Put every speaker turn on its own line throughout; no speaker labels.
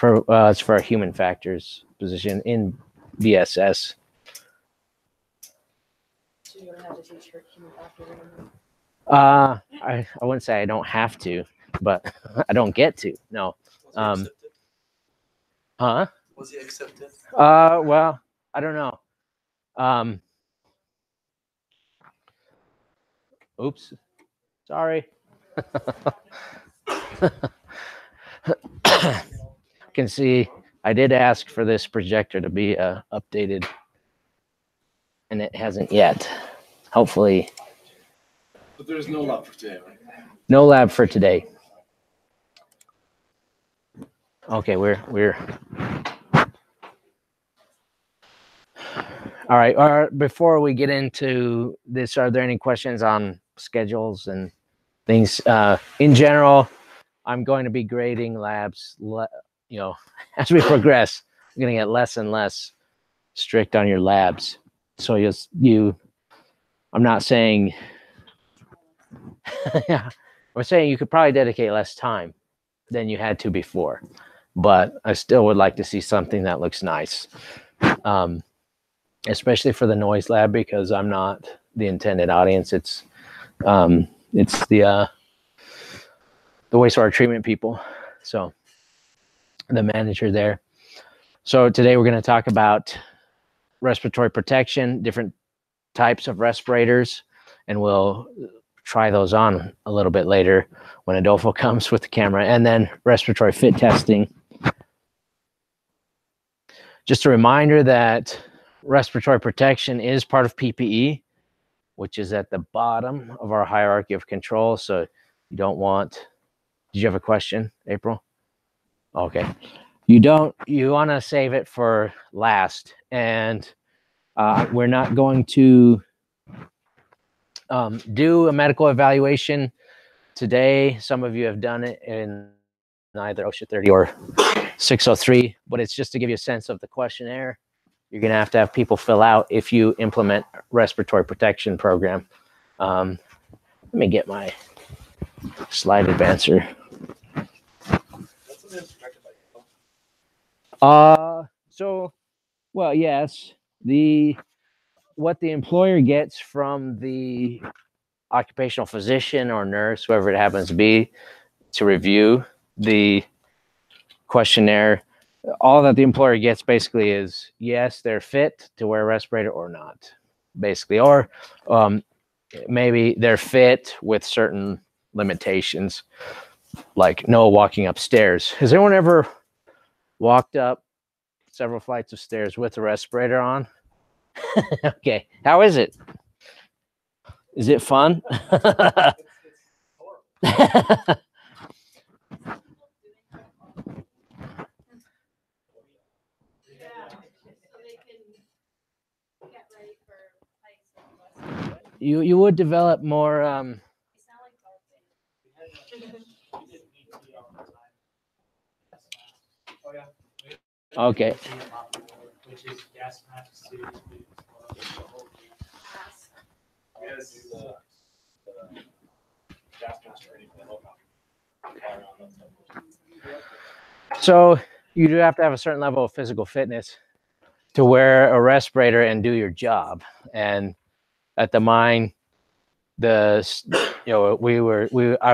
It's for a human factors position in VSS.
So you're gonna have to teach her human factors anymore?
I wouldn't say I don't have to, but I don't get to. No. Huh?
Was he accepted?
Well, I don't know. Oops. Sorry. Can see I did ask for this projector to be updated, and it hasn't yet. Hopefully.
But there's no lab for today, right?
No lab for today. Okay, we're all right. Before we get into this, are there any questions on schedules and things? In general, I'm going to be grading labs, as we progress. We're going to get less and less strict on your labs. So I'm not saying, yeah, I'm saying you could probably dedicate less time than you had to before, but I still would like to see something that looks nice. Especially for the noise lab, because I'm not the intended audience. It's the wastewater treatment people. So the manager there. So today we're going to talk about respiratory protection, different types of respirators, and we'll try those on a little bit later when Adolfo comes with the camera, and then respiratory fit testing. Just a reminder that respiratory protection is part of PPE, which is at the bottom of our hierarchy of control. So you don't want, did you have a question, April? Okay. You want to save it for last. And we're not going to do a medical evaluation today. Some of you have done it in either OSHA 30 or 603, but it's just to give you a sense of the questionnaire you're going to have people fill out if you implement respiratory protection program. Let me get my slide advancer. Well, yes, what the employer gets from the occupational physician or nurse, whoever it happens to be, to review the questionnaire, all that the employer gets basically is, yes, they're fit to wear a respirator or not, basically, or maybe they're fit with certain limitations, like no walking upstairs. Has anyone ever walked up several flights of stairs with a respirator on? Okay, how is it? Is it fun? You would develop more okay.
Which is gas masks
So you do have to have a certain level of physical fitness to wear a respirator and do your job. And at the mine, I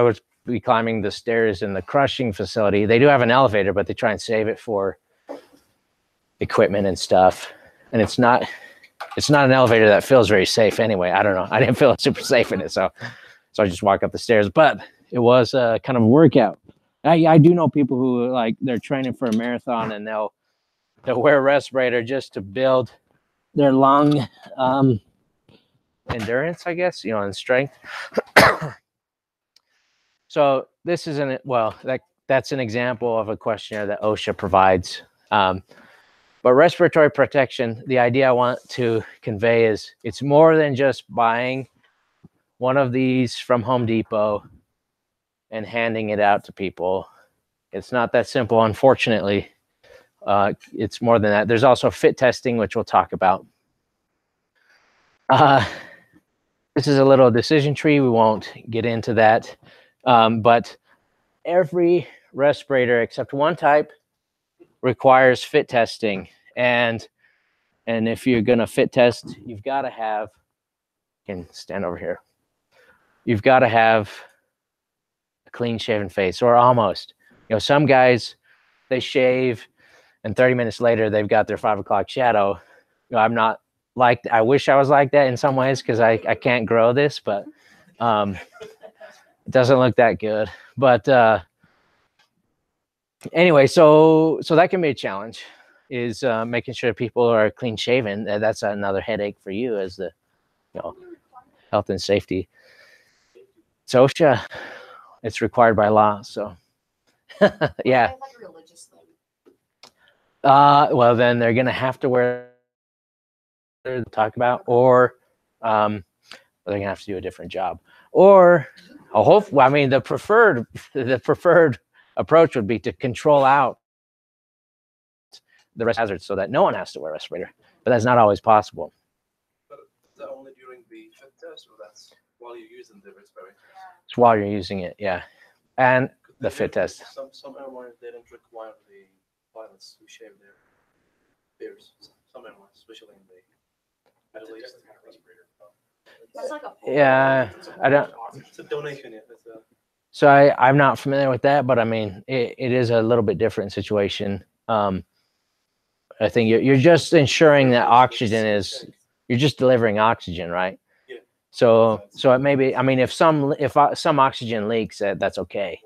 would be climbing the stairs in the crushing facility. They do have an elevator, but they try and save it for equipment and stuff. And it's not an elevator that feels very safe anyway. I don't know. I didn't feel super safe in it, so I just walk up the stairs. But it was kind of a workout. I do know people who they're training for a marathon and they'll wear a respirator just to build their lung endurance, I guess, and strength. So this isn't that's an example of a questionnaire that OSHA provides. But respiratory protection, the idea I want to convey is it's more than just buying one of these from Home Depot and handing it out to people. It's not that simple, unfortunately. It's more than that. There's also fit testing, which we'll talk about. This is a little decision tree. We won't get into that. But every respirator except one type requires fit testing, and if you're going to fit test, you've got to have, can stand over here, you've got to have a clean shaven face, or almost. You know, some guys, they shave and 30 minutes later they've got their 5 o'clock shadow. You know, I'm not like, I wish I was like that in some ways, because I can't grow this, but it doesn't look that good. But anyway, so that can be a challenge, is making sure people are clean shaven. That's another headache for you as the, you know, health and safety. So OSHA, it's required by law. So yeah.
Like a religious thing.
Well, then they're gonna have to wear, talk about, or they're gonna have to do a different job, or I mean, the preferred approach would be to control out the hazards so that no one has to wear a respirator, but that's not always possible.
But is that only during the fit test, or that's while you're using the respirator?
It's while you're using it, yeah, and the fit test.
Some airlines, they don't require the pilots to shave their beards. Some airlines, especially in the Middle East.
That's like a
Yeah, I don't.
It's a donation. Yeah, it's a,
So I'm not familiar with that, but I mean, it is a little bit different situation. I think you're just ensuring that oxygen is, you're just delivering oxygen, right?
Yeah.
So it may be, I mean, if some oxygen leaks, that's okay.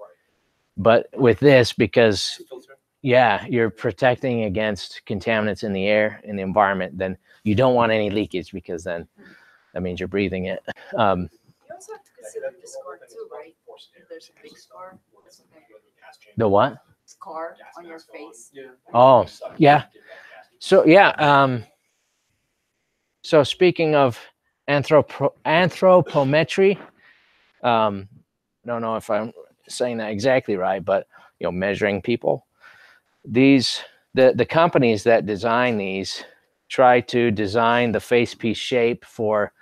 But with this, because
filter.
yeah, you're protecting against contaminants in the air, in the environment, then you don't want any leakage, because then that means you're breathing it.
You also have to consider the scar too, right? If there's a big scar, that's okay.
The what?
Scar on your face.
Yeah.
Oh, yeah. So yeah. So speaking of anthropometry, I don't know if I'm saying that exactly right, but you know, measuring people. These the companies that design these try to design the face piece shape for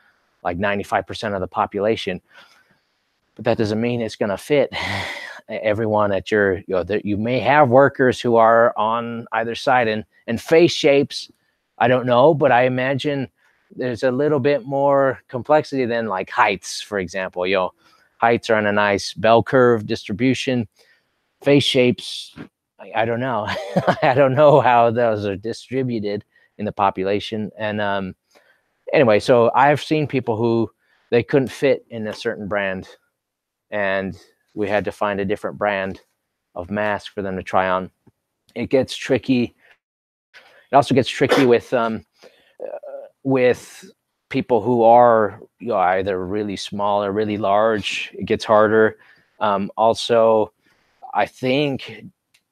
like 95% of the population, but that doesn't mean it's going to fit everyone at your, you know, that you may have workers who are on either side, and face shapes, I don't know, but I imagine there's a little bit more complexity than like heights, for example. You know, heights are in a nice bell curve distribution. Face shapes, I don't know. I don't know how those are distributed in the population. And anyway, so I've seen people who they couldn't fit in a certain brand, and we had to find a different brand of mask for them to try on. It gets tricky. It also gets tricky with people who are, you know, either really small or really large. It gets harder. Also, I think,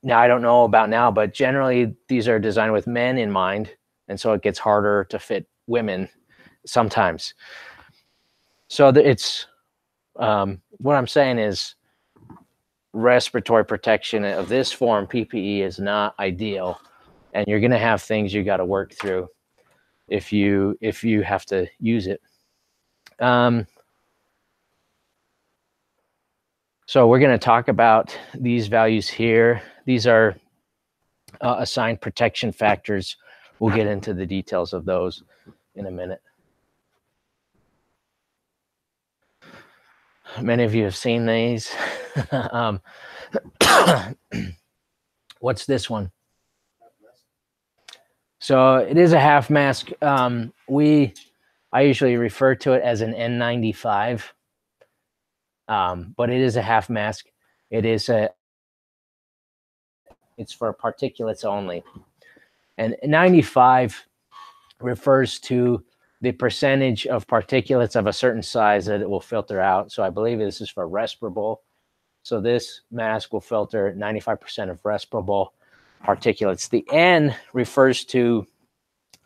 now I don't know about now, but generally these are designed with men in mind, and so it gets harder to fit women sometimes. So it's what I'm saying is, respiratory protection of this form, PPE, is not ideal, and you're going to have things you got to work through if you have to use it. So we're going to talk about these values here. These are assigned protection factors. We'll get into the details of those in a minute. Many of you have seen these. What's this one? So it is a half mask. I usually refer to it as an N95, but it is a half mask. It's for particulates only. And 95 refers to the percentage of particulates of a certain size that it will filter out. So I believe this is for respirable. So this mask will filter 95% of respirable particulates. The N refers to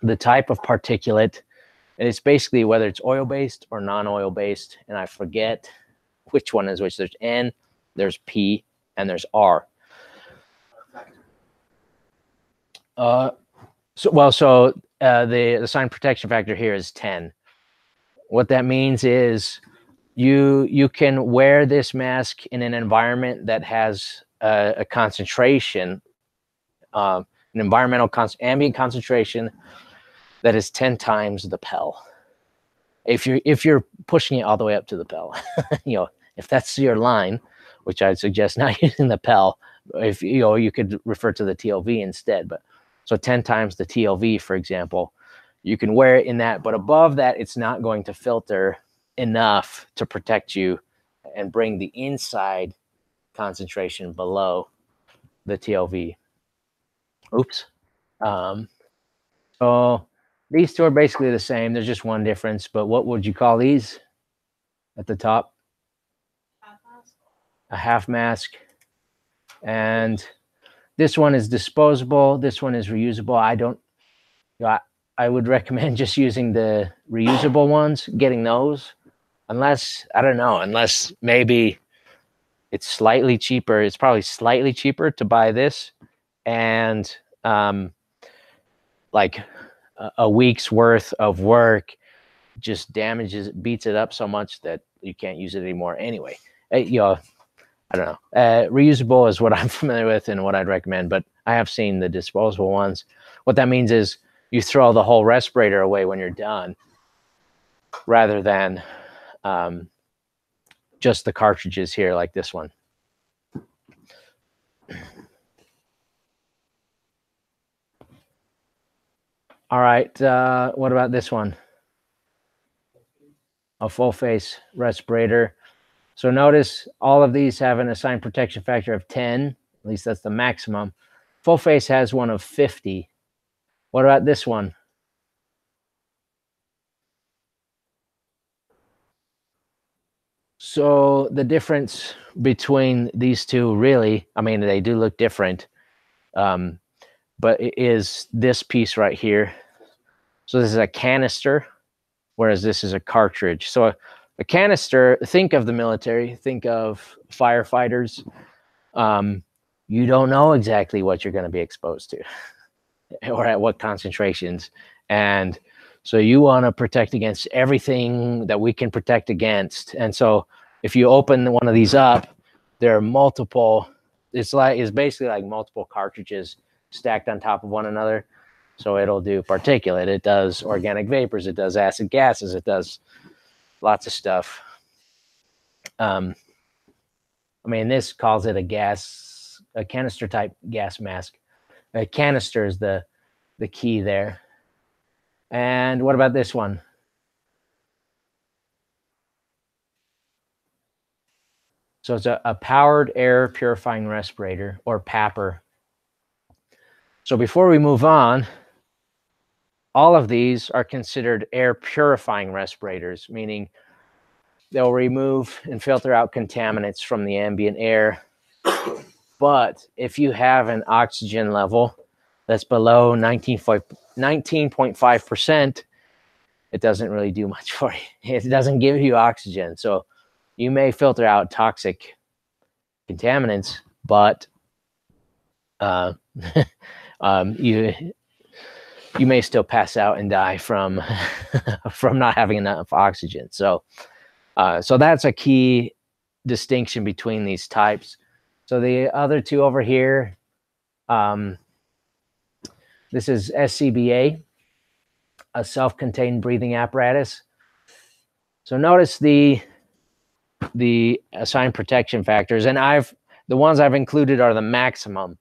the type of particulate, and it's basically whether it's oil-based or non-oil-based, and I forget which one is which. There's N, there's P, and there's R. The sign protection factor here is 10. What that means is you can wear this mask in an environment that has a concentration an environmental ambient concentration that is 10 times the PEL. If you're pushing it all the way up to the PEL, if that's your line, which I'd suggest not using the PEL, if you could refer to the TLV instead. But so 10 times the TLV, for example, you can wear it in that, but above that, it's not going to filter enough to protect you and bring the inside concentration below the TLV. Oops. So these two are basically the same. There's just one difference, but what would you call these at the top? A half mask. And this one is disposable. This one is reusable. I would recommend just using the reusable ones, getting those, unless, I don't know, unless maybe it's slightly cheaper. It's probably slightly cheaper to buy this and like a week's worth of work just beats it up so much that you can't use it anymore anyway. I don't know. Reusable is what I'm familiar with and what I'd recommend, but I have seen the disposable ones. What that means is you throw the whole respirator away when you're done rather than just the cartridges here like this one. All right, what about this one? A full face respirator. So notice all of these have an assigned protection factor of 10, at least that's the maximum. Full face has one of 50. What about this one? So the difference between these two really, I mean, they do look different, but it is this piece right here. So this is a canister, whereas this is a cartridge. So a canister, think of the military, think of firefighters. You don't know exactly what you're going to be exposed to or at what concentrations. And so you want to protect against everything that we can protect against. And so if you open one of these up, there are multiple, it's basically like multiple cartridges stacked on top of one another. So it'll do particulate, it does organic vapors, it does acid gases, it does lots of stuff. I mean, this calls it a canister type gas mask. A canister is the key there. And what about this one? So it's a powered air purifying respirator, or PAPR. So before we move on, all of these are considered air purifying respirators, meaning they'll remove and filter out contaminants from the ambient air. But if you have an oxygen level that's below 19.5%, it doesn't really do much for you. It doesn't give you oxygen. So you may filter out toxic contaminants, but you may still pass out and die from from not having enough oxygen. So so that's a key distinction between these types. So the other two over here, this is SCBA, a self-contained breathing apparatus. So notice the assigned protection factors, and the ones I've included are the maximum.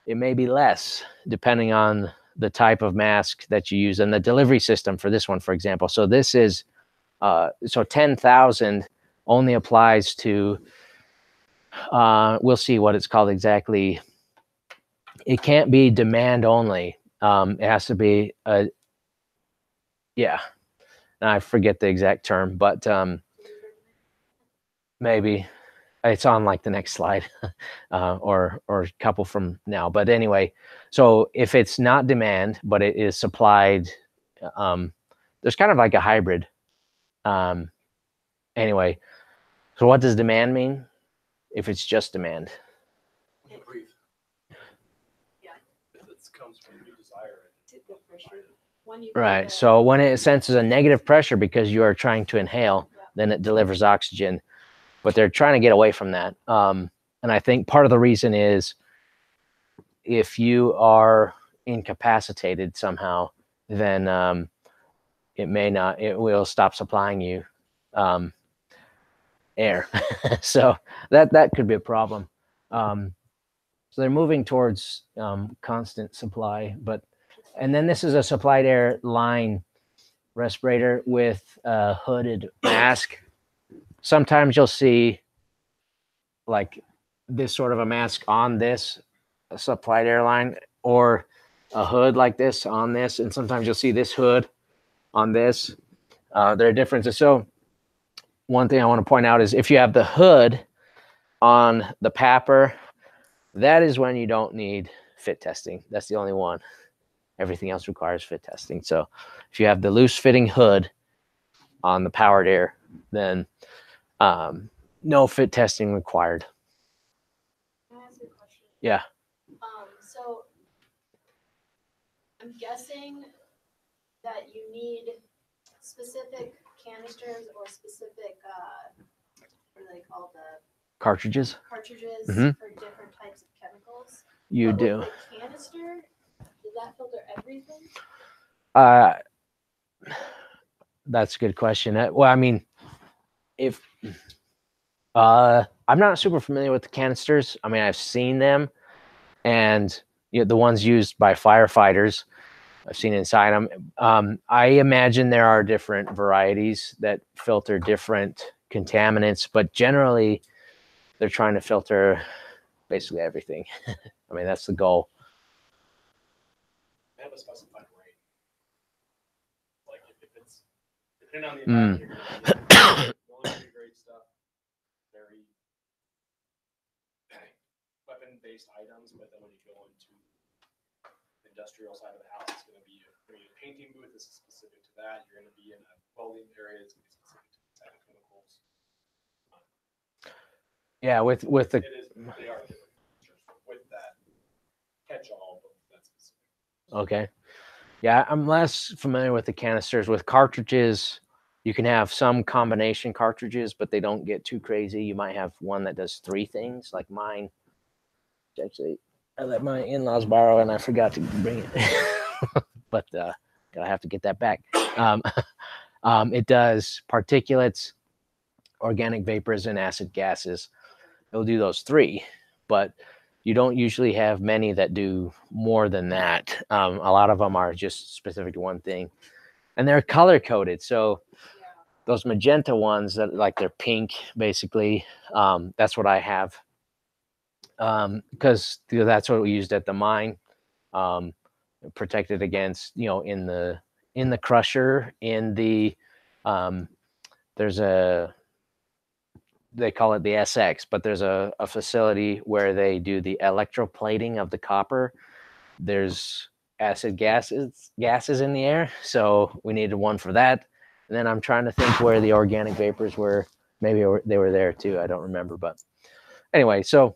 It may be less depending on the type of mask that you use and the delivery system for this one, for example. So this is so 10,000 only applies to we'll see what it's called exactly. It can't be demand only. It has to be yeah, I forget the exact term, but maybe it's on like the next slide or a couple from now. But anyway, so if it's not demand, but it is supplied, there's kind of like a hybrid. Anyway, so what does demand mean? If it's just demand.
Breathe.
Yeah.
If it comes from you desire it.
Right. So when it senses a negative pressure because you are trying to inhale, then it delivers oxygen. But they're trying to get away from that. And I think part of the reason is if you are incapacitated somehow, then it will stop supplying you air. So that could be a problem. So they're moving towards constant supply, and then this is a supplied air line respirator with a hooded mask. Sometimes you'll see like this sort of a mask on this supplied airline, or a hood like this on this, and sometimes you'll see this hood on this. There are differences. So one thing I want to point out is if you have the hood on the PAPR, that is when you don't need fit testing. That's the only one. Everything else requires fit testing. So if you have the loose fitting hood on the powered air, then no fit testing required.
Can I ask you a question?
Yeah.
So I'm guessing that you need specific canisters or specific, what are they called, the
Cartridges?
cartridges
Mhm.
for different types of chemicals.
You
But
do.
with the canister, does that filter everything?
That's a good question. Well, I mean, if I'm not super familiar with the canisters. I mean, I've seen them, and the ones used by firefighters, I've seen inside them. I imagine there are different varieties that filter different contaminants, but generally, they're trying to filter basically everything. I mean, that's the goal.
They have a specified rate. Like if it's depending on the environment you're going to be in, military grade stuff, very weapon-based items, but then when you go into the industrial side of the house, it's going to be a painting booth. This is specific to that. You're going to be in a welding area. It's going to be specific to the type of chemicals.
Yeah, with the
They are different with that catch-all, but that's specific.
okay. Yeah, I'm less familiar with the canisters. With cartridges, you can have some combination cartridges, but they don't get too crazy. You might have one that does 3 things, like mine. Actually, I let my in-laws borrow, and I forgot to bring it. But I have to get that back. It does particulates, organic vapors, and acid gases. It'll do those 3, but you don't usually have many that do more than that. A lot of them are just specific to one thing, and they're color coded. So those magenta ones that like they're pink, basically, that's what I have, because that's what we used at the mine, protected against, in the crusher, in the there's they call it the SX, but there's a facility where they do the electroplating of the copper. There's acid gases in the air, so we needed one for that. And then I'm trying to think where the organic vapors were. Maybe they were there too. I don't remember, but anyway. So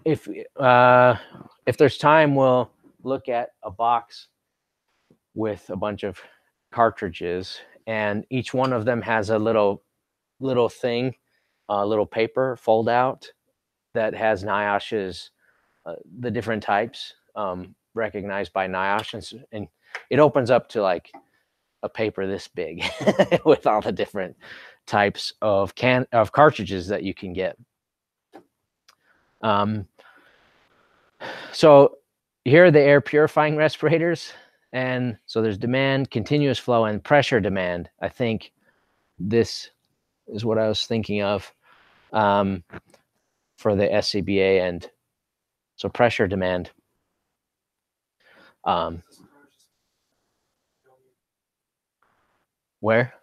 if there's time, we'll look at a box with a bunch of cartridges, and each one of them has a little thing, little paper fold out that has NIOSH's, the different types recognized by NIOSH, and it opens up to like a paper this big with all the different types of cartridges that you can get. So here are the air purifying respirators. And so there's demand, continuous flow, and pressure demand. I think this is what I was thinking of for the SCBA. And so pressure demand. Where?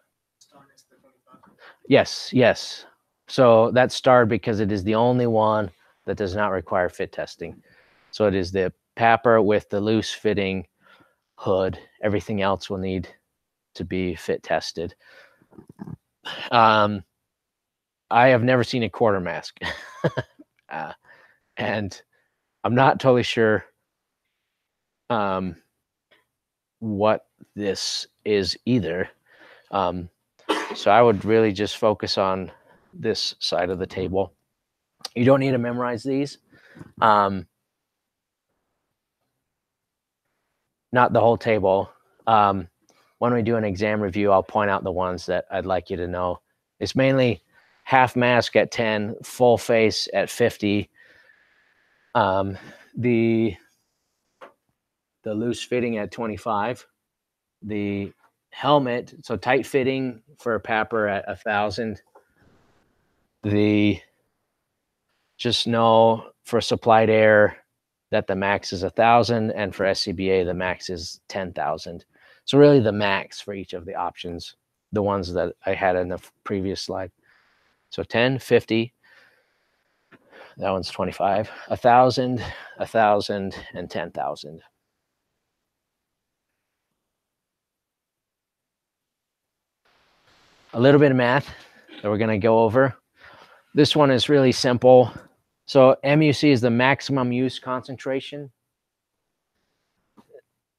Yes. So that's starred because it is the only one that does not require fit testing. So it is the PAPR with the loose fitting hood. Everything else will need to be fit tested. I have never seen a quarter mask, and I'm not totally sure what this is either. So I would really just focus on this side of the table. You don't need to memorize these. Not the whole table. When we do an exam review, I'll point out the ones that I'd like you to know. It's mainly half mask at 10, full face at 50. The loose fitting at 25. The helmet, so tight fitting for a PAPR at 1,000. Just know for supplied air that the max is 1,000, and for SCBA the max is 10,000. So really the max for each of the options, the ones that I had in the previous slide. So 10, 50. That one's 25. 1,000, 1,000, and 10,000. A little bit of math that we're going to go over. This one is really simple. So MUC is the maximum use concentration.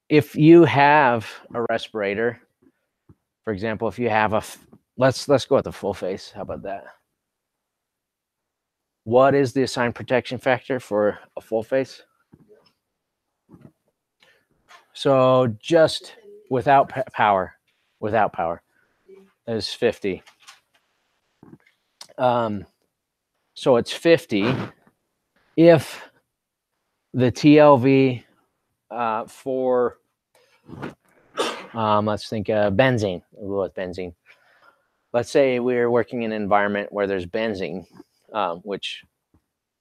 If you have a respirator, for example, if you have a, let's go with the full face. How about that? What is the assigned protection factor for a full face? So just without power, is 50. So it's 50 if the TLV for let's think benzene. We'll go with benzene. Let's say we're working in an environment where there's benzene, which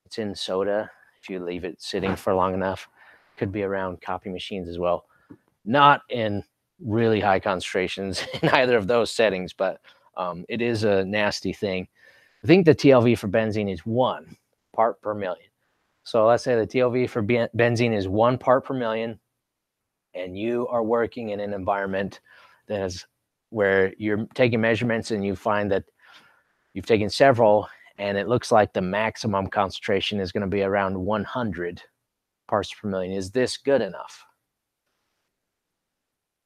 it's in soda. If you leave it sitting for long enough, could be around copy machines as well. Not in really high concentrations in either of those settings, but it is a nasty thing. I think the TLV for benzene is 1 part per million. So let's say the TLV for benzene is 1 part per million, and you are working in an environment that is where you're taking measurements and you find that you've taken several and it looks like the maximum concentration is going to be around 100 parts per million. Is this good enough?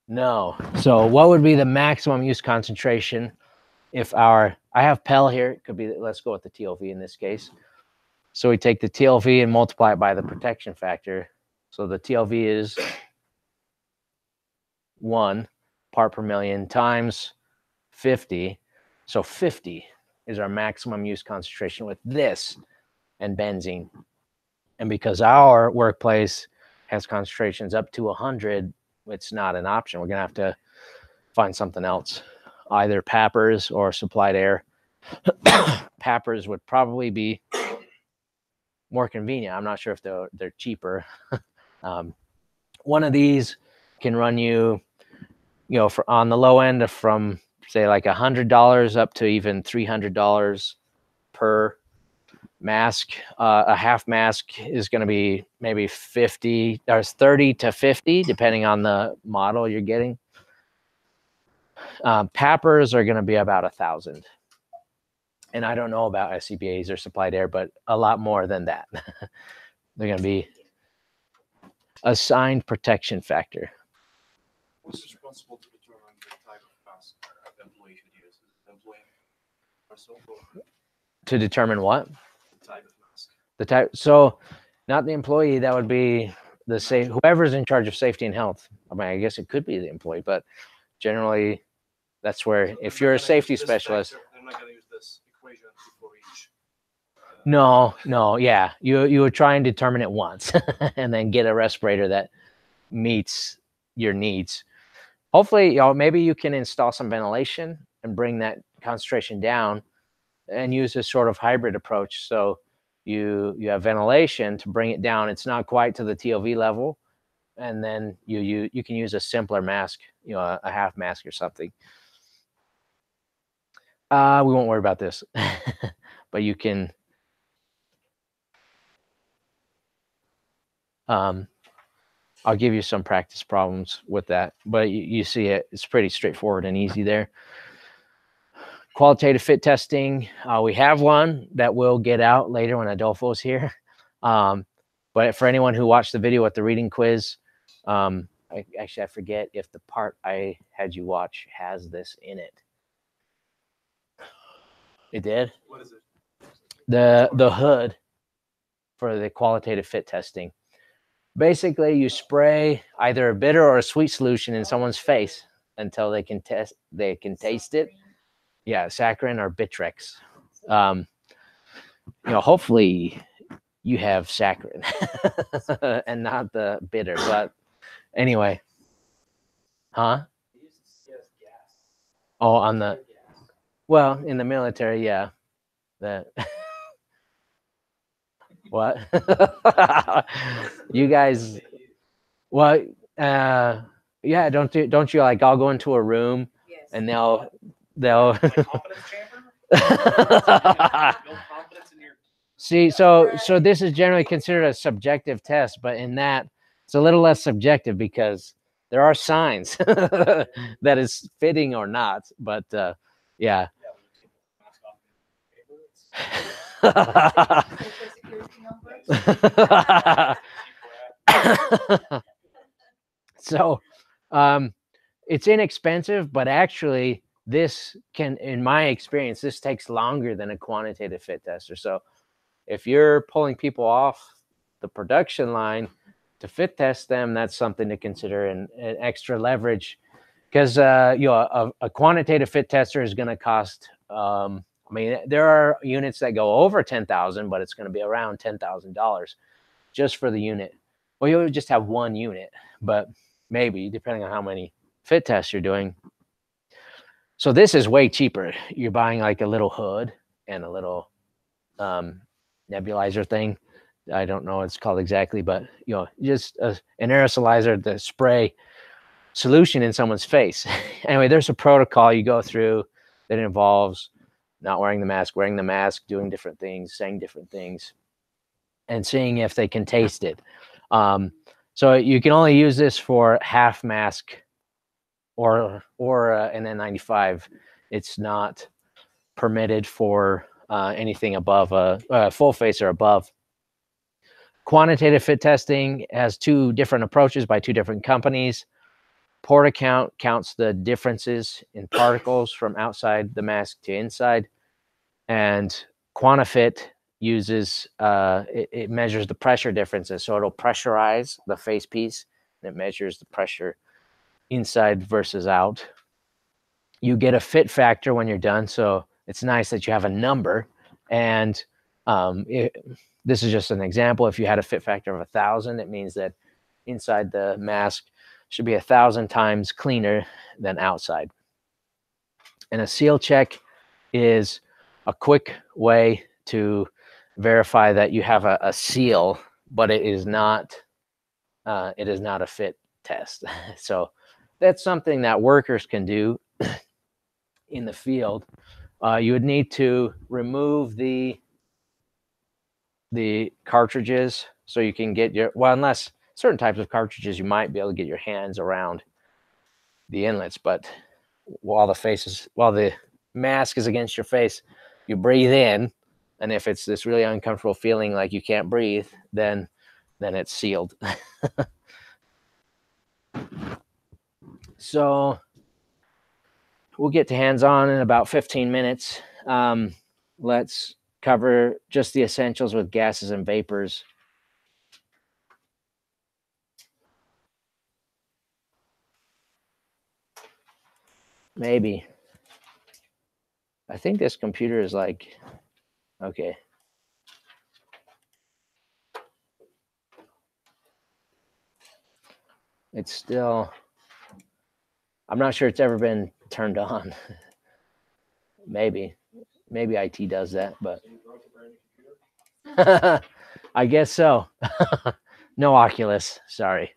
No. So what would be the maximum use concentration if I have PEL here, it could be, let's go with the TLV in this case. So we take the TLV and multiply it by the protection factor. So the TLV is 1 part per million times 50. So 50 is our maximum use concentration with this and benzene. And because our workplace has concentrations up to 100, it's not an option. We're going to have to find something else, either PAPRs or supplied air. PAPRs would probably be more convenient. I'm not sure if they're cheaper. One of these can run you, for on the low end from say like $100 up to even $300 per mask. A half mask is going to be maybe 50 or 30 to 50, depending on the model you're getting. PAPRs are going to be about 1,000. And I don't know about SCBAs or supplied air, but a lot more than that. They're going to be assigned protection factor.
Who's responsible to determine the type of mask the employee should use? Is it the employee herself or
To determine what?
the type of mask?
The type. So not the employee. That would be whoever's in charge of safety and health. I mean, I guess it could be the employee, but generally that's where,
So
if
they're
you're a
not gonna use
safety
this
specialist.
factor, they're not going to use this equation for each.
No, yeah. You would try and determine it once and then get a respirator that meets your needs. Hopefully, maybe you can install some ventilation and bring that concentration down and use this sort of hybrid approach. So you have ventilation to bring it down. It's not quite to the TLV level. And then you can use a simpler mask, a half mask or something. We won't worry about this, but you can. I'll give you some practice problems with that, but you see it's pretty straightforward and easy there. Qualitative fit testing. We have one that will get out later when Adolfo's here. But for anyone who watched the video with the reading quiz, I forget if the part I had you watch has this in it. It did?
What is it?
The hood for the qualitative fit testing. Basically, you spray either a bitter or a sweet solution in someone's face until they can taste it. Yeah, saccharin or Bitrex. Hopefully you have saccharin and not the bitter. But anyway, huh? Oh, on the in the military, yeah. That what? You guys, well, yeah. Don't you like? I'll go into a room and they'll.
Confidence chamber? Build confidence in your.
See, so this is generally considered a subjective test, but in that it's a little less subjective because there are signs that is fitting or not. But yeah. So it's inexpensive, but actually this can, in my experience, this takes longer than a quantitative fit tester. So if you're pulling people off the production line to fit test them, that's something to consider, and extra leverage, because a quantitative fit tester is going to cost. I mean, there are units that go over 10,000, but it's going to be around $10,000 just for the unit. Well, you'll just have one unit, but maybe depending on how many fit tests you're doing. So this is way cheaper. You're buying like a little hood and a little nebulizer thing. I don't know what it's called exactly, but just an aerosolizer to spray solution in someone's face. Anyway, there's a protocol you go through that involves not wearing the mask, doing different things, saying different things, and seeing if they can taste it. So you can only use this for half mask or an N95. It's not permitted for anything above a full face or above. Quantitative fit testing has two different approaches by two different companies. Porta counts the differences in particles from outside the mask to inside, and QuantiFit uses it measures the pressure differences. So it'll pressurize the face piece, and it measures the pressure inside versus out. You get a fit factor when you're done, so it's nice that you have a number. And this is just an example. If you had a fit factor of 1,000, it means that inside the mask should be 1,000 times cleaner than outside. And a seal check is a quick way to verify that you have a seal, but it is not a fit test. So that's something that workers can do in the field. You would need to remove the cartridges so you can get unless certain types of cartridges, you might be able to get your hands around the inlets, but while the mask is against your face, you breathe in, and if it's this really uncomfortable feeling like you can't breathe, then it's sealed. So we'll get to hands-on in about 15 minutes. Let's cover just the essentials with gases and vapors. Maybe. I think this computer is like, okay. It's still, I'm not sure it's ever been turned on. Maybe IT does that, but I guess so. No Oculus, sorry.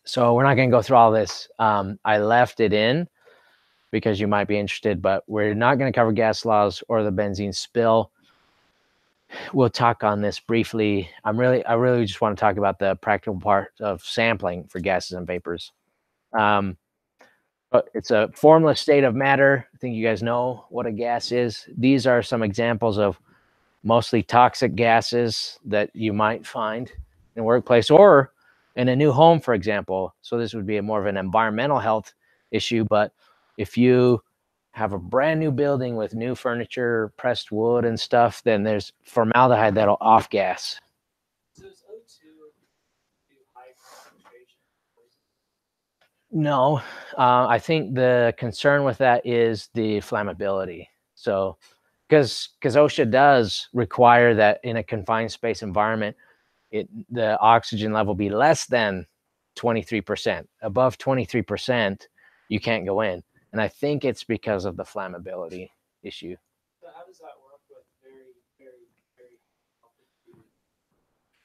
So we're not going to go through all this. I left it in because you might be interested, but we're not going to cover gas laws or the benzene spill. We'll talk on this briefly. I really just want to talk about the practical part of sampling for gases and vapors. But it's a formless state of matter. I think you guys know what a gas is. These are some examples of mostly toxic gases that you might find in a workplace or in a new home, for example. So this would be more of an environmental health issue. But if you have a brand new building with new furniture, pressed wood and stuff, then there's formaldehyde that'll off gas.
So is O2 too high concentration?
No, I think the concern with that is the flammability. So, because OSHA does require that in a confined space environment, the oxygen level be less than 23%. Above 23%, you can't go in. And I think it's because of the flammability issue.
So how does that work with very, very, very high altitude?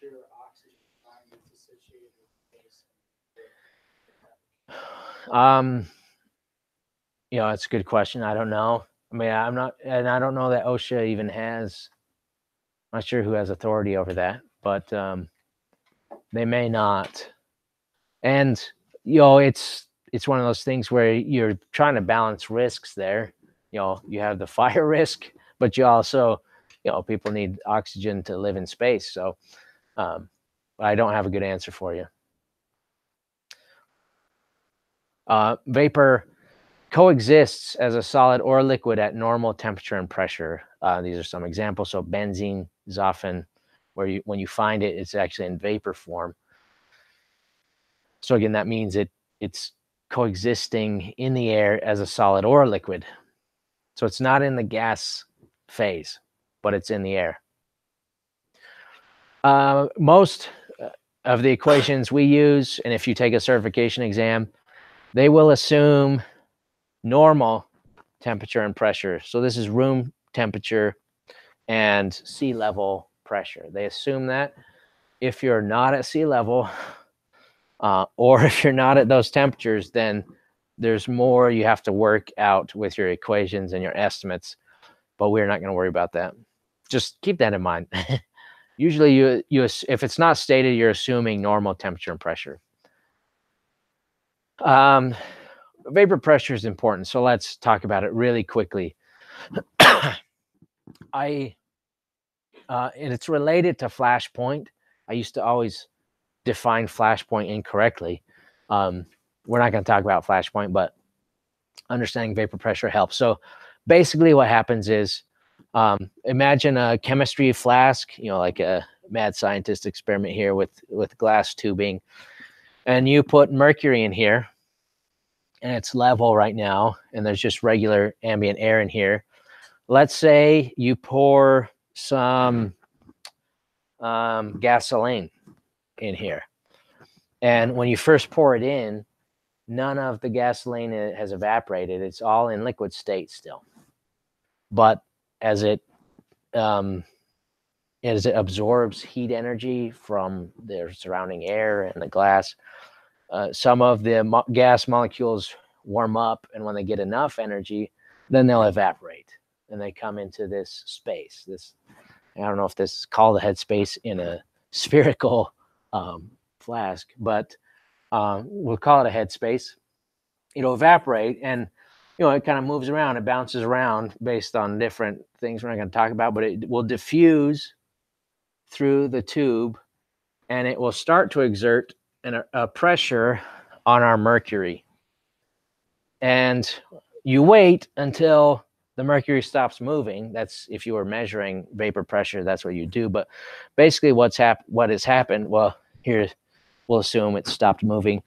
There are oxygen environments associated with space.
It's a good question. I don't know. I mean, I'm not, and I don't know that OSHA even has. I'm not sure who has authority over that, but they may not. And it's one of those things where you're trying to balance risks there. You have the fire risk, but you also, people need oxygen to live in space. So I don't have a good answer for you. Vapor coexists as a solid or liquid at normal temperature and pressure. These are some examples. So benzene is often where when you find it, it's actually in vapor form. So again, that means it's coexisting in the air as a solid or a liquid. So it's not in the gas phase, but it's in the air. Most of the equations we use, and if you take a certification exam, they will assume normal temperature and pressure. So this is room temperature and sea level pressure. They assume that if you're not at sea level, or if you're not at those temperatures, then there's more you have to work out with your equations and your estimates, but we're not going to worry about that. Just keep that in mind. Usually if it's not stated, you're assuming normal temperature and pressure. Vapor pressure is important, so let's talk about it really quickly. And it's related to flash point. I used to always define flash point incorrectly. We're not going to talk about flash point, but understanding vapor pressure helps. So basically what happens is, imagine a chemistry flask, like a mad scientist experiment here with glass tubing, and you put mercury in here, and it's level right now, and there's just regular ambient air in here. Let's say you pour some gasoline in here, and when you first pour it in, none of the gasoline has evaporated. It's all in liquid state still. But as it absorbs heat energy from the surrounding air and the glass, some of the gas molecules warm up, and when they get enough energy, then they'll evaporate and they come into this space. I don't know if this is called a headspace in a spherical flask, but we'll call it a headspace. It'll evaporate, and it kind of moves around. It bounces around based on different things we're not going to talk about, but it will diffuse through the tube, and it will start to exert a pressure on our mercury. And you wait until the mercury stops moving. That's if you were measuring vapor pressure, that's what you do. But basically what has happened, well, here we'll assume it stopped moving.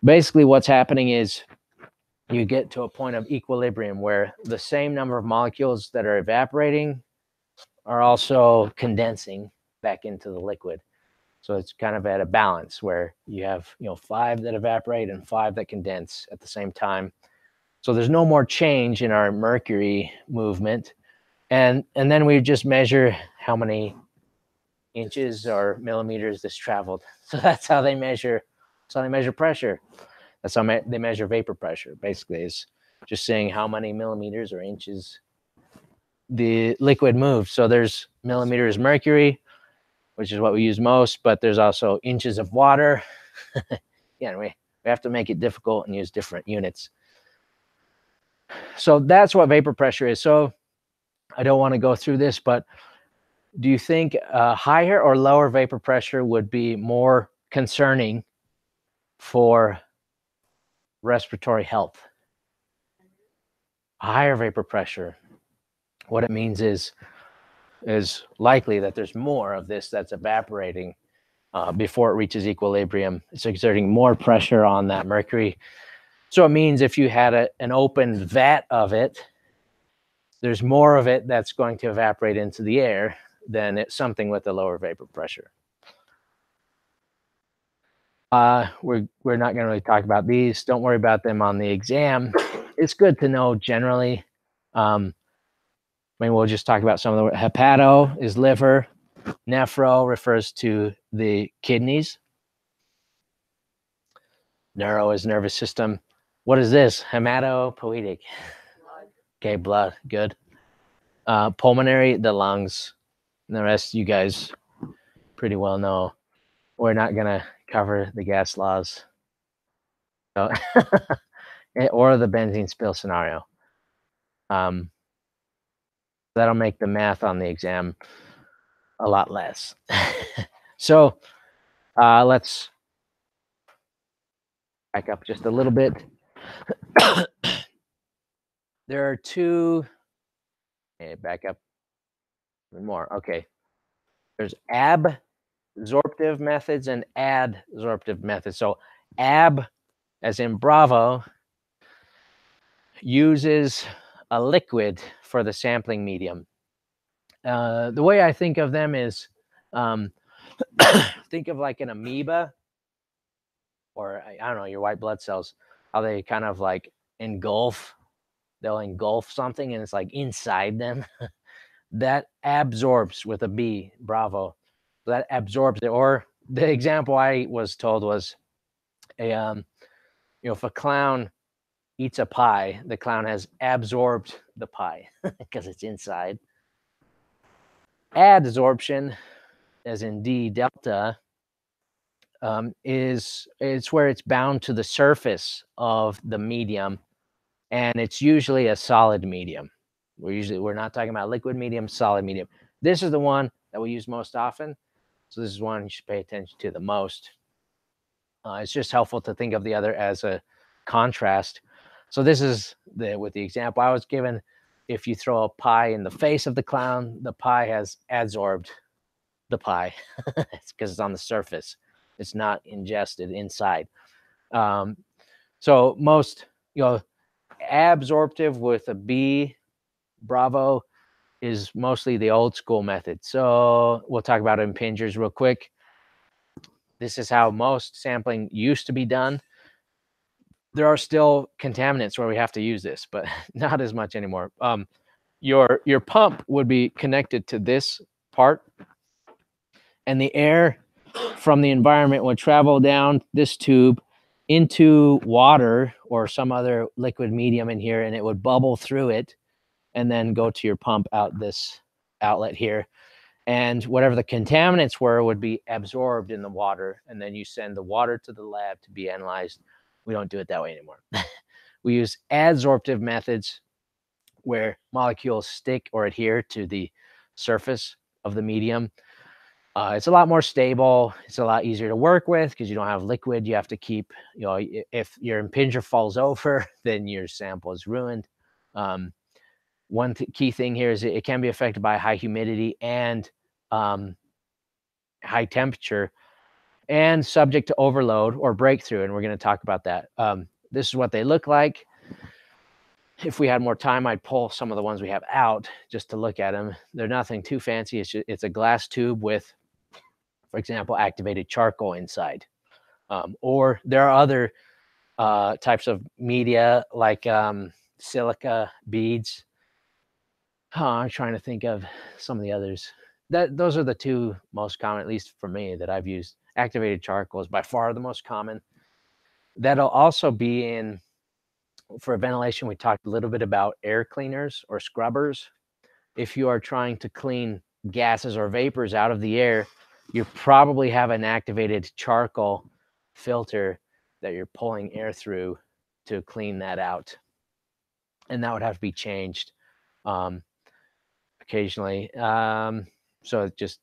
Basically what's happening is you get to a point of equilibrium where the same number of molecules that are evaporating are also condensing back into the liquid. So it's kind of at a balance where you have 5 that evaporate and 5 that condense at the same time. So there's no more change in our mercury movement. And then we just measure how many inches or millimeters this traveled. So that's how they measure. That's how they measure pressure. That's how they measure vapor pressure. Basically, is just saying how many millimeters or inches the liquid moved. So there's millimeters mercury, which is what we use most, but there's also inches of water. Yeah, we have to make it difficult and use different units. So that's what vapor pressure is. So I don't want to go through this, but do you think higher or lower vapor pressure would be more concerning for respiratory health? higher vapor pressure, what it means is likely that there's more of this that's evaporating before it reaches equilibrium. It's exerting more pressure on that mercury. So it means if you had an open vat of it, there's more of it that's going to evaporate into the air than it's something with a lower vapor pressure. We're not going to really talk about these. Don't worry about them on the exam. It's good to know generally. We'll just talk about some of the hepato is liver. Nephro refers to the kidneys. Neuro is nervous system. What is this? Hematopoietic. Okay, blood. Good. Pulmonary, the lungs. And the rest you guys pretty well know. We're not going to cover the gas laws. So or the benzene spill scenario. That'll make the math on the exam a lot less. So let's back up just a little bit. There are two. Okay, back up even more. Okay. There's absorptive methods and adsorptive methods. So ab, as in Bravo, uses a liquid for the sampling medium. The way I think of them is think of like an amoeba, or I don't know, your white blood cells, how they kind of like engulf, they'll engulf something and it's like inside them. That absorbs with a B, Bravo. That absorbs it. Or the example I was told was if a clown eats a pie, the clown has absorbed the pie because it's inside. Adsorption, as in D delta, it's where it's bound to the surface of the medium, and it's usually a solid medium. We're not talking about liquid medium, solid medium. This is the one that we use most often, so this is one you should pay attention to the most. It's just helpful to think of the other as a contrast. So this is with the example I was given. If you throw a pie in the face of the clown, the pie has adsorbed the pie. It's because it's on the surface. It's not ingested inside. So most, absorptive with a B, Bravo, is mostly the old school method. So we'll talk about impingers real quick. This is how most sampling used to be done. There are still contaminants where we have to use this, but not as much anymore. Your pump would be connected to this part, and the air from the environment would travel down this tube into water or some other liquid medium in here, and it would bubble through it and then go to your pump out this outlet here. And whatever the contaminants were would be absorbed in the water, and then you send the water to the lab to be analyzed. We don't do it that way anymore. We use adsorptive methods where molecules stick or adhere to the surface of the medium. It's a lot more stable. It's a lot easier to work with because you don't have liquid. You have to keep, if your impinger falls over, then your sample is ruined. One key thing here is it can be affected by high humidity and high temperature and subject to overload or breakthrough. And we're going to talk about that. This is what they look like. If we had more time, I'd pull some of the ones we have out just to look at them. They're nothing too fancy. It's a glass tube with, for example, activated charcoal inside. Or there are other types of media like silica beads. I'm trying to think of some of the others. Those are the two most common, at least for me, that I've used. Activated charcoal is by far the most common. That'll also be in, for ventilation, we talked a little bit about air cleaners or scrubbers. If you are trying to clean gases or vapors out of the air, you probably have an activated charcoal filter that you're pulling air through to clean that out. And that would have to be changed occasionally. So just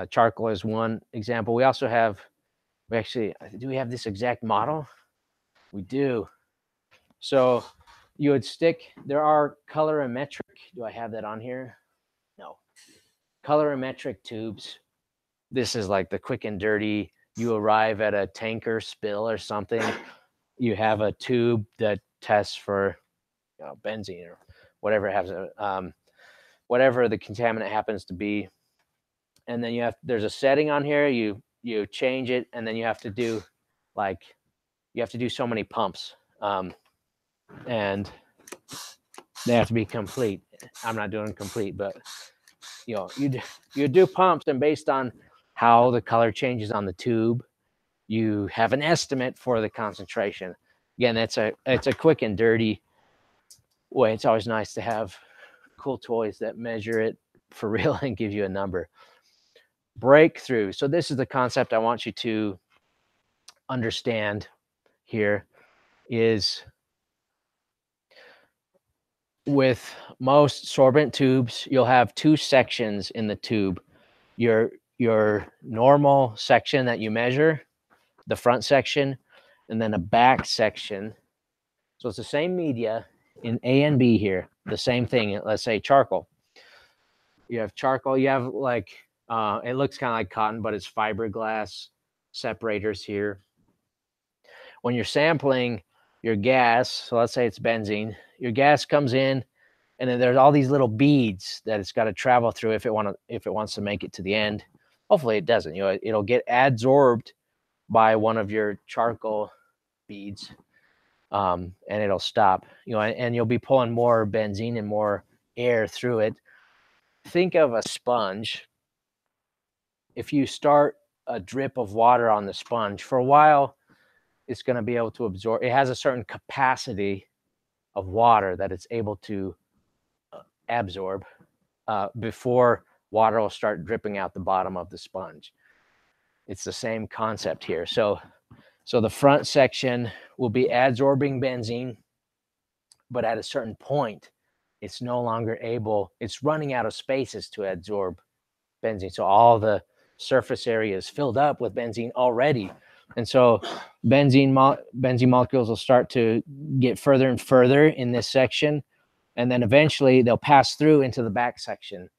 charcoal is one example. We also have, do we have this exact model? We do. So you would stick, there are colorimetric, do I have that on here? No. Colorimetric tubes. This is like the quick and dirty. You arrive at a tanker spill or something, you have a tube that tests for benzene or whatever it has, whatever the contaminant happens to be. And then there's a setting on here, you change it, and then you have to do so many pumps, and they have to be complete. I'm not doing complete, but you do pumps, and based on how the color changes on the tube, you have an estimate for the concentration. Again, it's a quick and dirty way. It's always nice to have cool toys that measure it for real and give you a number. Breakthrough. So this is the concept I want you to understand here, is with most sorbent tubes, you'll have two sections in the tube. Your normal section that you measure, the front section, and then a back section. So it's the same media in A and B here, the same thing. Let's say charcoal. You have charcoal, you have like, it looks kind of like cotton, but it's fiberglass separators here. When you're sampling your gas, so let's say it's benzene, your gas comes in, and then there's all these little beads that it's got to travel through if it wants to make it to the end. Hopefully it doesn't. It'll get adsorbed by one of your charcoal beads, and it'll stop. And you'll be pulling more benzene and more air through it. Think of a sponge. If you start a drip of water on the sponge, for a while, it's going to be able to absorb. It has a certain capacity of water that it's able to absorb before water will start dripping out the bottom of the sponge. It's the same concept here. So the front section will be adsorbing benzene, but at a certain point, it's no longer able, it's running out of spaces to adsorb benzene. So all the surface area is filled up with benzene already. And so benzene molecules will start to get further and further in this section. And then eventually they'll pass through into the back section.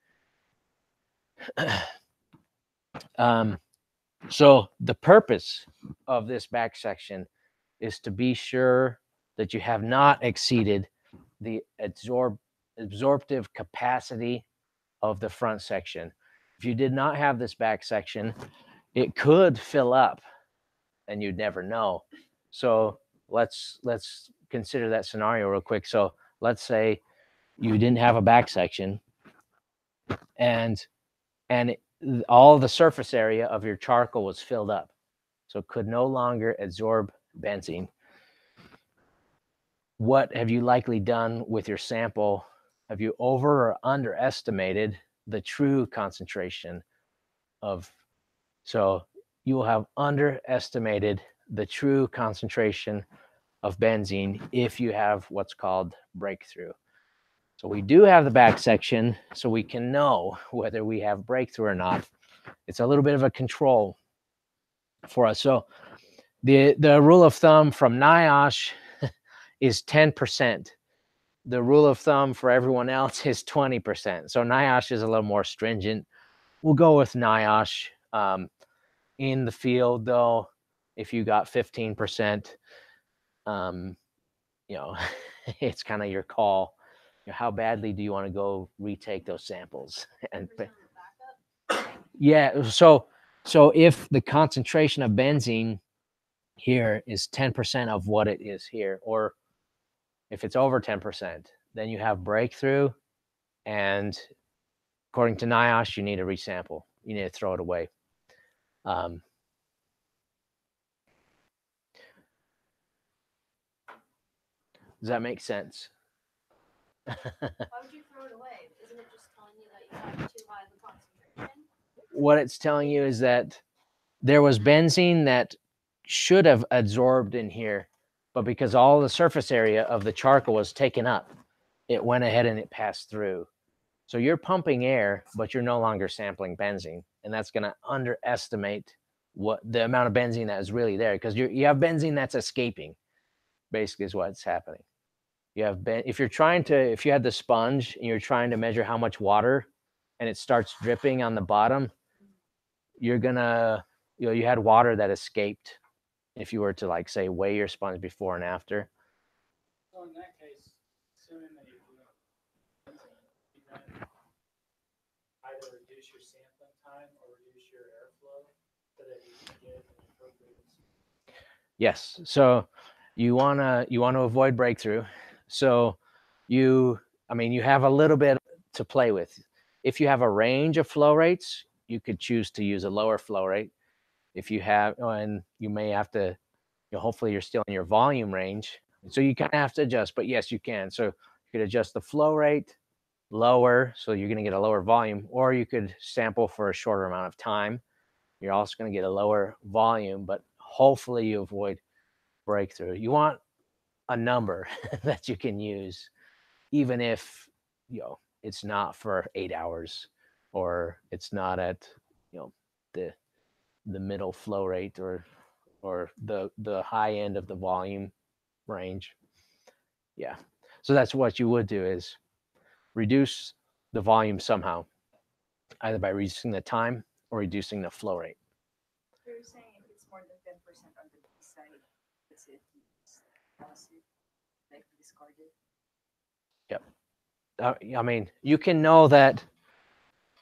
So the purpose of this back section is to be sure that you have not exceeded the absorptive capacity of the front section. If you did not have this back section, it could fill up and you'd never know. So let's consider that scenario real quick. So let's say you didn't have a back section, and all the surface area of your charcoal was filled up, so it could no longer absorb benzene. What have you likely done with your sample? Have you over or underestimated the true concentration of? So you will have underestimated the true concentration of benzene if you have what's called breakthrough. So we do have the back section, so we can know whether we have breakthrough or not. It's a little bit of a control for us. So the rule of thumb from NIOSH is 10%. The rule of thumb for everyone else is 20%. So NIOSH is a little more stringent. We'll go with NIOSH. In the field, though, if you got 15%, it's kind of your call. How badly do you want to go retake those samples? And yeah, so if the concentration of benzene here is 10% of what it is here, or if it's over 10%, then you have breakthrough, and according to NIOSH, you need to resample. You need to throw it away. Does that make sense?
Why would you throw it away? Isn't it just telling you that you have too high of a concentration?
What it's telling you is that there was benzene that should have adsorbed in here, but because all the surface area of the charcoal was taken up, it went ahead and it passed through. So you're pumping air, but you're no longer sampling benzene, and that's going to underestimate what the amount of benzene that is really there, because you have benzene that's escaping, basically is what's happening. You have if you're trying to, if you had the sponge and you're trying to measure how much water and it starts dripping on the bottom, you're gonna, you had water that escaped if you were to like say weigh your sponge before and after.
So in that case, assuming that you're doing benzene, you then either reduce your sampling time or reduce your airflow so that you can get an appropriate.
Yes. So you wanna avoid breakthrough. So you have a little bit to play with. If you have a range of flow rates, you could choose to use a lower flow rate. If you have, and you may have to, hopefully you're still in your volume range. So you kind of have to adjust, but yes, you can. So you could adjust the flow rate lower, so you're going to get a lower volume, or you could sample for a shorter amount of time. You're also going to get a lower volume, but hopefully you avoid breakthrough. You want a number that you can use, even if it's not for 8 hours, or it's not at the middle flow rate, or the high end of the volume range. Yeah. So that's what you would do, is reduce the volume somehow, either by reducing the time or reducing the flow rate.
You're saying if it's more than 10% on the B side, that's it. Toss it, like discard it.
I mean, you can know that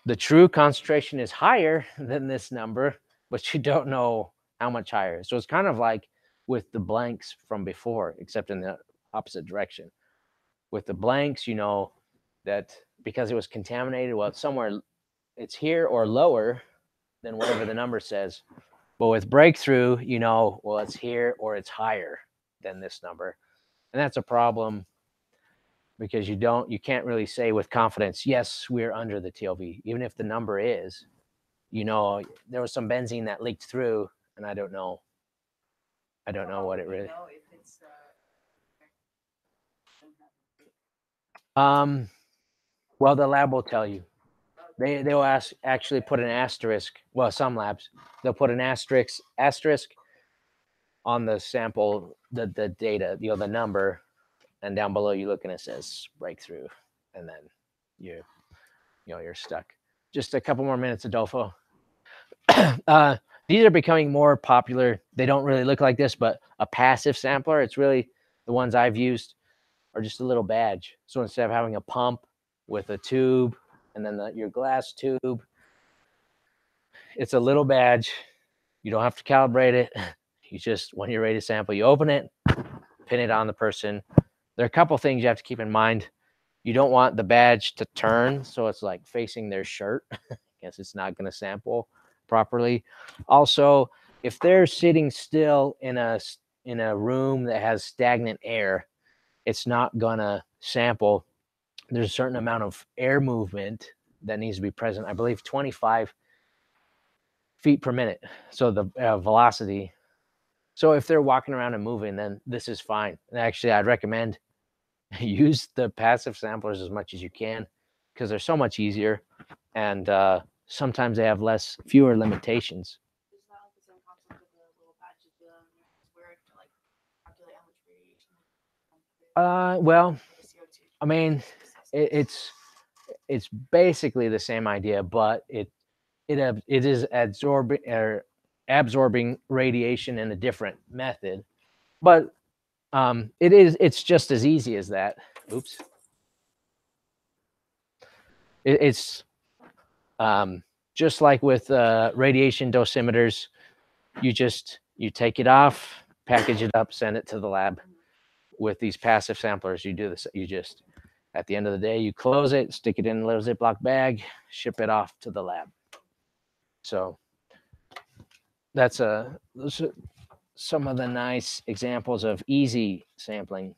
the true concentration is higher than this number, but you don't know how much higher. So it's kind of like with the blanks from before, except in the opposite direction. With the blanks, you know that because it was contaminated, well, it's somewhere, it's here or lower than whatever the number says. But with breakthrough, well, it's here or it's higher than this number. And that's a problem, because you can't really say with confidence, yes, we're under the TLV, even if the number is, there was some benzene that leaked through, and I don't know what it really.
Know if it's
Well, the lab will tell you. They'll actually put an asterisk. Well, some labs, they'll put an asterisk on the sample, the data, the number, and down below you look and it says breakthrough, and then you're stuck. Just a couple more minutes, Adolfo. These are becoming more popular. They don't really look like this, but a passive sampler, it's really the ones I've used, are just a little badge. So instead of having a pump with a tube and then your glass tube, it's a little badge. You don't have to calibrate it. You just, when you're ready to sample, you open it, pin it on the person. There are a couple things you have to keep in mind. You don't want the badge to turn so it's like facing their shirt. Guess it's not going to sample properly. Also, if they're sitting still in a room that has stagnant air, it's not going to sample. There's a certain amount of air movement that needs to be present. I believe 25 feet per minute. So the velocity. So if they're walking around and moving, then this is fine. And actually, I'd recommend use the passive samplers as much as you can, because they're so much easier, and sometimes they have fewer limitations.
Is that like the same concept of the little badges where to like calculate how much radiation?
Well,
The CO2.
I mean, it's basically the same idea, but it is absorbing radiation in a different method. But it's just as easy as that. Oops. It's just like with radiation dosimeters. You take it off, package it up, send it to the lab. With these passive samplers, you do this. You just, at the end of the day, you close it, stick it in a little Ziploc bag, ship it off to the lab. So those are some of the nice examples of easy sampling.